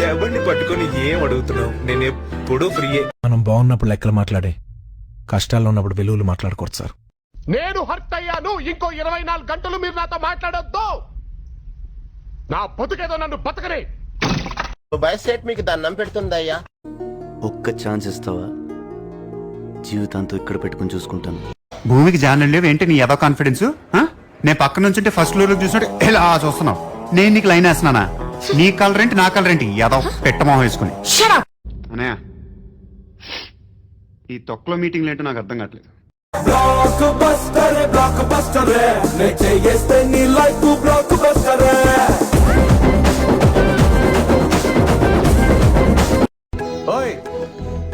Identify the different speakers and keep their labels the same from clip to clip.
Speaker 1: ఎవరిని పట్టుకొని ఏం అడుగుతున్నావు? నేను ఎప్పుడూ ఫ్రీయే.
Speaker 2: మనం బాగున్నప్పుడు లెక్కలు మాట్లాడే, కష్టాల్లో ఉన్నప్పుడు విలువలు మాట్లాడకూడదు సార్.
Speaker 3: నేను హర్ట్ అయ్యాను. ఇంకో 24 గంటలు మీరు నాతో మాట్లాడొద్దు. నా బతుకేదో నన్ను బతకనే.
Speaker 4: బయసేట్ మీకు దండం పెడుతుందయ్యా.
Speaker 5: ఒక్క ఛాన్స్ ఇస్తావా? జీవితాంతో ఇక్కడ పెట్టుకుని చూసుకుంటాను.
Speaker 6: భూమికి జానలు లేవు ఏంటి నీ ఏదో కాన్ఫిడెన్స్? నేను పక్క నుంచి ఫస్ట్ ఫ్లోర్ లో చూసినట్టు ఎలా చూస్తున్నావు? నేను నీకు లైన్ వేస్తున్నానా? నీ కలర్ ఏంటి నా కలర్ ఏంటి? ఏదో పెట్టమోహం వేసుకుని అనయ్య, ఈ తొక్కలో మీటింగ్లు ఏంటో నాకు అర్థం కావట్లేదు.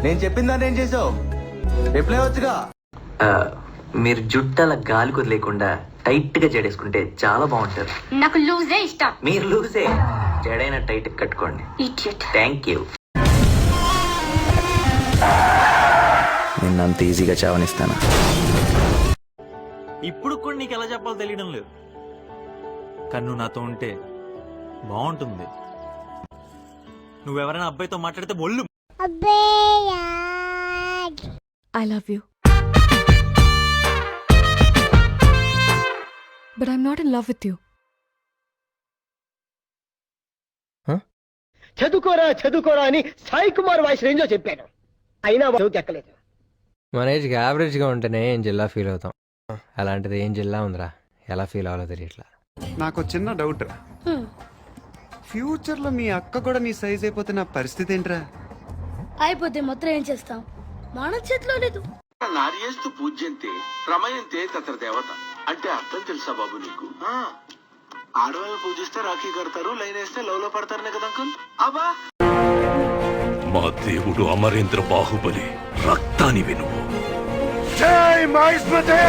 Speaker 7: నేను చెప్పిన దాన్ని ఏం చేసావు? రిప్లై వచ్చుగా.
Speaker 8: మీరు జుట్టు అలా గాలి కుదిలేకుండా టైట్ గా జడేసుకుంటే చాలా బాగుంటారు.
Speaker 9: నాకు లూజే ఇష్టం.
Speaker 8: మీరు లూజే, జడైనా టైట్ కట్టుకోండి. Thank you.
Speaker 5: నిన్నంత ఈజీగా చావనిస్తానా?
Speaker 10: ఇప్పుడు కూడా నీకు ఎలా చెప్పాలో తెలియడం లేదు, కానీ నువ్వు నాతో ఉంటే బాగుంటుంది. నువ్వెవరైనా అబ్బాయితో మాట్లాడితే ఒళ్ళు.
Speaker 9: I love you. But I'm not in love with you.
Speaker 4: చదువుకోరా అని సాయి కుమార్ వాయిస్ రేంజ్ లో చెప్పాను. అయినా ఎక్కలేదు.
Speaker 7: మన ఏజ్కి యావరేజ్గా ఉంటేనే ఏం జిల్లా ఫీల్ అవుతాం. అలాంటిది ఏం జిల్లా ఉందిరా, ఎలా ఫీల్ అవ్వాలో తెలియట్లా.
Speaker 6: నాకు చిన్న డౌట్ రా, ఫ్యూచర్ లో మీ అక్క కూడా నీ సైజ్ అయిపోతే నా పరిస్థితి ఏంట్రా?
Speaker 9: అయిపోతే మొత్తం ఏం చేస్తాం? మన చేతిలో లేదు.
Speaker 11: నార్యేస్తు పూజ్యంతే రమయంతే తత్ర దేవత అంటే అర్థం తెలుసా బాబు నీకు? ఆడవాళ్ళు పూజిస్తే రాఖీ కడతారు, లైన్ వేస్తే లవ్ లో పడతారనే కదా అంకుల్. అబ్బా,
Speaker 1: మా దేవుడు అమరేంద్ర బాహుబలి, రక్తాన్ని వినువు.
Speaker 3: జై మహేశ్వరి.